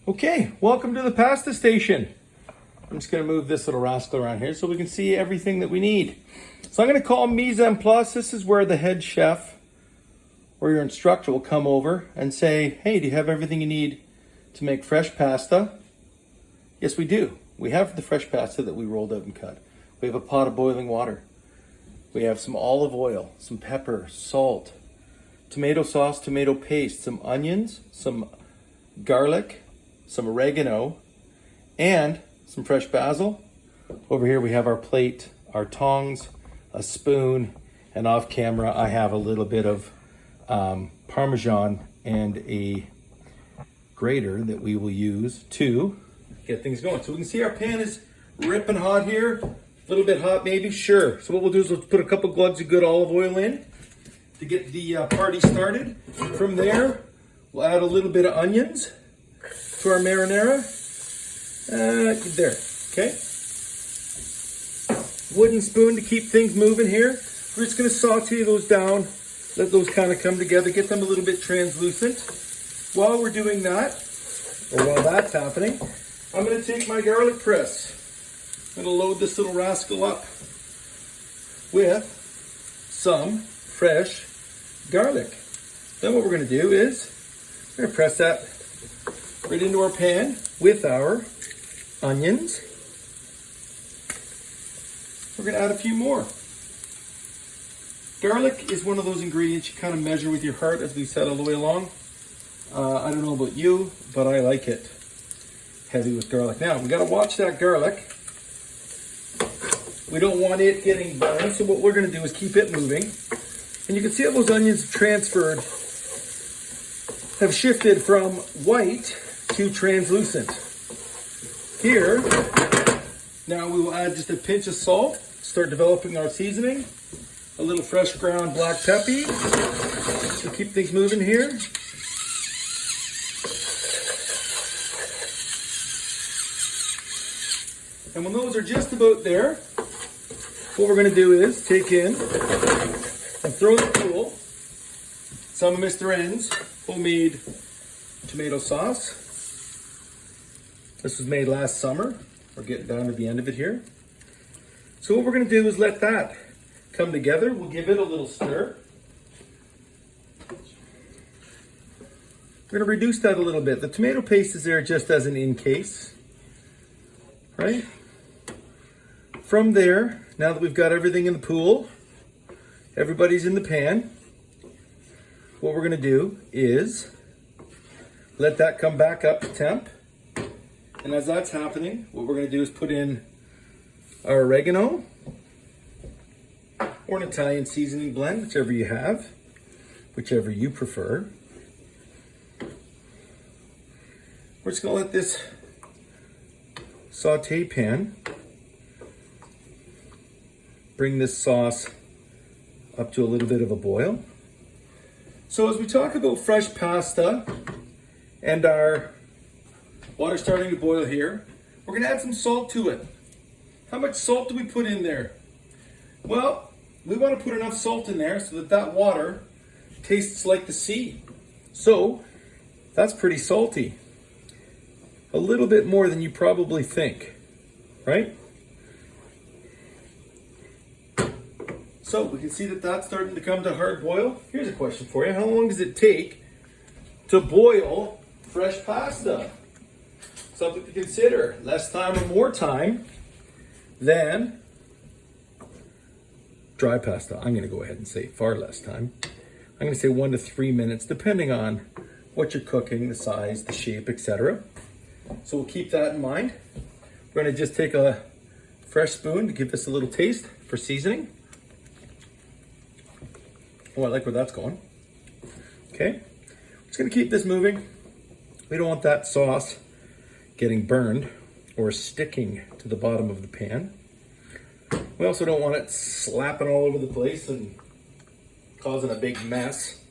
Okay, welcome to the pasta station. I'm just gonna move this little rascal around here so we can see everything that we need. So I'm gonna call mise en place. This is where the head chef or your instructor will come over and say, hey, do you have everything you need to make fresh pasta? Yes, we do. We have the fresh pasta that we rolled out and cut. We have a pot of boiling water. We have some olive oil, some pepper, salt, tomato sauce, tomato paste, some onions, some garlic, some oregano, and some fresh basil. Over here we have our plate, our tongs, a spoon, and off camera I have a little bit of Parmesan and a grater that we will use to get things going. So we can see our pan is ripping hot here. A little bit hot maybe, sure. So what we'll do is we'll put a couple glugs of good olive oil in to get the party started. From there, we'll add a little bit of onions to our marinara. There, okay. Wooden spoon to keep things moving here. We're just gonna saute those down, let those kind of come together, get them a little bit translucent. While we're doing that, or while that's happening, I'm gonna take my garlic press. I'm gonna load this little rascal up with some fresh garlic. Then what we're gonna do is, we're gonna press that right into our pan with our onions. We're gonna add a few more. Garlic is one of those ingredients you kind of measure with your heart, as we said all the way along. I don't know about you, but I like it heavy with garlic. Now, we gotta watch that garlic. We don't want it getting burned, so what we're gonna do is keep it moving. And you can see how those onions have shifted from white to translucent. Here, now we will add just a pinch of salt, start developing our seasoning, a little fresh ground black pepper to keep things moving here. And when those are just about there, what we're gonna do is take in and throw in the pool some of Mr. N's homemade tomato sauce. This was made last summer. We're getting down to the end of it here. So what we're gonna do is let that come together. We'll give it a little stir. We're gonna reduce that a little bit. The tomato paste is there just as an in case, right? From there, now that we've got everything in the pool, everybody's in the pan, what we're gonna do is let that come back up to temp. And as that's happening, what we're gonna do is put in our oregano or an Italian seasoning blend, whichever you have, whichever you prefer. We're just gonna let this saute pan bring this sauce up to a little bit of a boil. So as we talk about fresh pasta and our water starting to boil here, we're gonna add some salt to it. How much salt do we put in there? Well, we wanna put enough salt in there so that that water tastes like the sea. So that's pretty salty. A little bit more than you probably think, right? So we can see that that's starting to come to hard boil. Here's a question for you. How long does it take to boil fresh pasta? Something to consider. Less time or more time than dry pasta. I'm gonna go ahead and say far less time. I'm gonna say 1 to 3 minutes, depending on what you're cooking, the size, the shape, etc. So we'll keep that in mind. We're gonna just take a fresh spoon to give this a little taste for seasoning. Oh, I like where that's going. Okay, just gonna keep this moving. We don't want that sauce getting burned or sticking to the bottom of the pan. We also don't want it slapping all over the place and causing a big mess.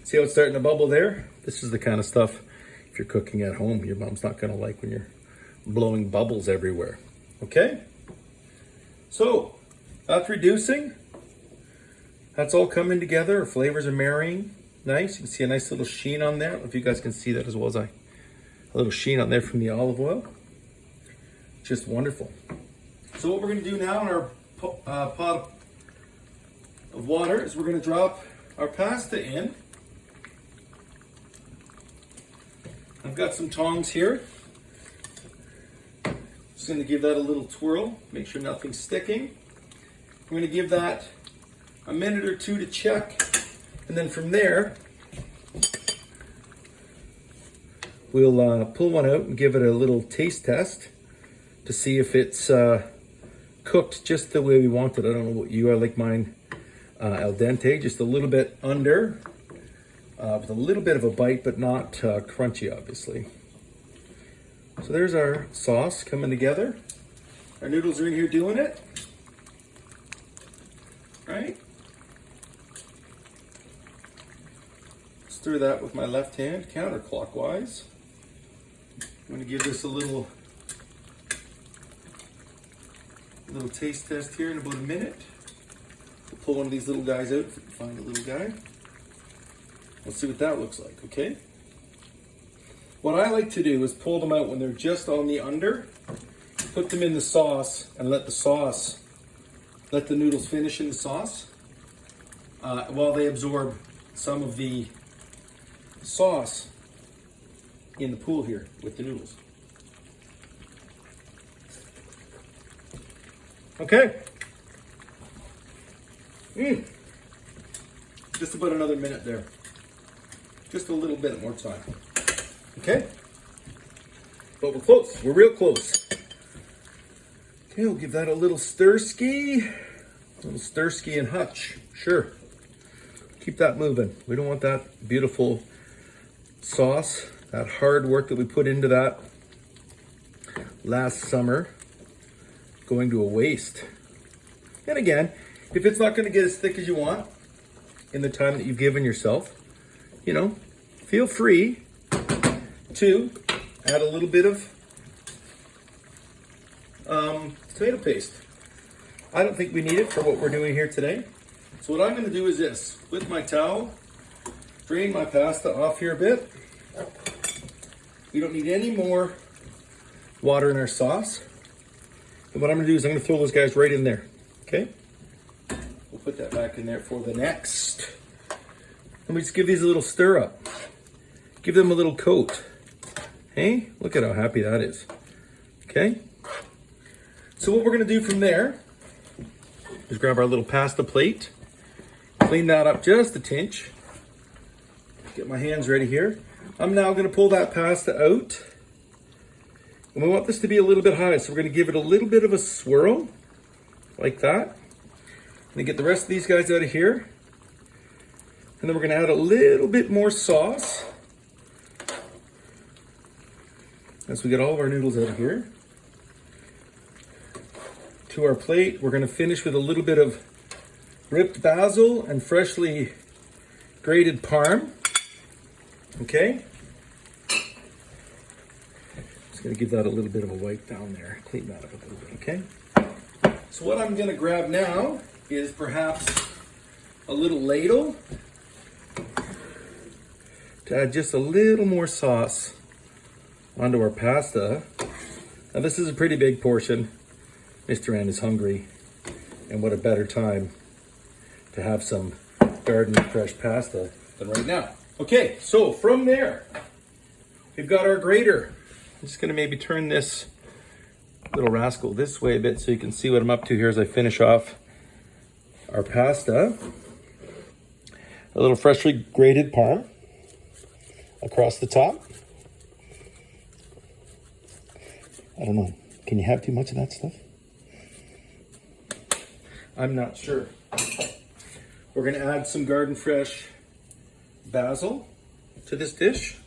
See how it's starting to bubble there? This is the kind of stuff, if you're cooking at home, your mom's not gonna like when you're blowing bubbles everywhere. Okay? So, that's reducing. That's all coming together. Our flavors are marrying. Nice. You can see a nice little sheen on there. I don't know if you guys can see that as well as I A little sheen on there from the olive oil. Just wonderful. So what we're going to do now in our pot of water is we're going to drop our pasta in. I've got some tongs here. Just going to give that a little twirl, make sure nothing's sticking. We're going to give that a minute or two to check, and then from there we'll pull one out and give it a little taste test to see if it's cooked just the way we want it. I don't know what you are, like mine al dente, just a little bit under, with a little bit of a bite, but not crunchy, obviously. So there's our sauce coming together. Our noodles are in here doing it. Right? Stir that with my left hand counterclockwise. I'm going to give this a little taste test here in about a minute. We'll pull one of these little guys out if we can find a little guy. Let's see what that looks like, okay? What I like to do is pull them out when they're just on the under, put them in the sauce, and let the noodles finish in the sauce while they absorb some of the sauce in the pool here with the noodles. Okay. Just about another minute there. Just a little bit more time. Okay? But we're close. We're real close. Okay, we'll give that a little stir-ski. A little stir-ski and hutch. Sure. Keep that moving. We don't want that beautiful sauce, that hard work that we put into that last summer, going to a waste. And again, if it's not going to get as thick as you want in the time that you've given yourself, you know, feel free to add a little bit of tomato paste. I don't think we need it for what we're doing here today. So what I'm going to do is this. With my towel, drain my pasta off here a bit. We don't need any more water in our sauce. And what I'm going to do is I'm going to throw those guys right in there. Okay? We'll put that back in there for the next. Let me just give these a little stir up. Give them a little coat. Hey, look at how happy that is. Okay? So what we're going to do from there is grab our little pasta plate, clean that up just a tinch, get my hands ready here. I'm now going to pull that pasta out, and we want this to be a little bit high, so we're going to give it a little bit of a swirl, like that. I'm going to get the rest of these guys out of here, and then we're going to add a little bit more sauce as we get all of our noodles out of here. To our plate, we're going to finish with a little bit of ripped basil and freshly grated parm. Okay? Just going to give that a little bit of a wipe down there. Clean that up a little bit, okay? So what I'm going to grab now is perhaps a little ladle to add just a little more sauce onto our pasta. Now this is a pretty big portion. Mr. Ann is hungry, and what a better time to have some garden fresh pasta than right now. Okay, so from there, we've got our grater. I'm just gonna maybe turn this little rascal this way a bit so you can see what I'm up to here as I finish off our pasta. A little freshly grated parm across the top. I don't know, can you have too much of that stuff? I'm not sure. We're going to add some garden fresh basil to this dish.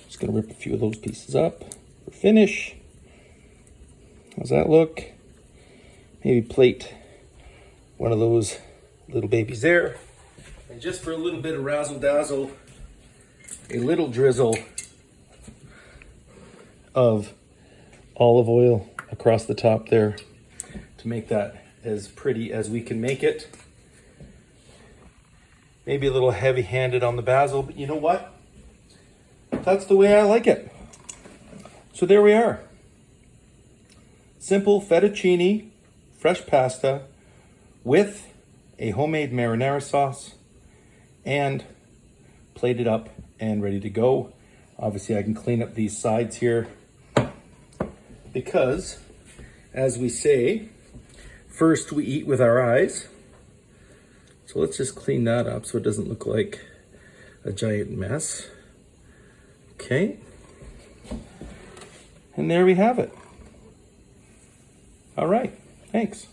Just going to rip a few of those pieces up for finish. How's that look? Maybe plate one of those little babies there. And just for a little bit of razzle dazzle, a little drizzle of olive oil across the top there to make that as pretty as we can make it. Maybe a little heavy-handed on the basil, but you know what? That's the way I like it. So there we are. Simple fettuccine, fresh pasta with a homemade marinara sauce and plated up and ready to go. Obviously I can clean up these sides here because, as we say, first we eat with our eyes. So let's just clean that up so it doesn't look like a giant mess. Okay. And there we have it. All right, thanks.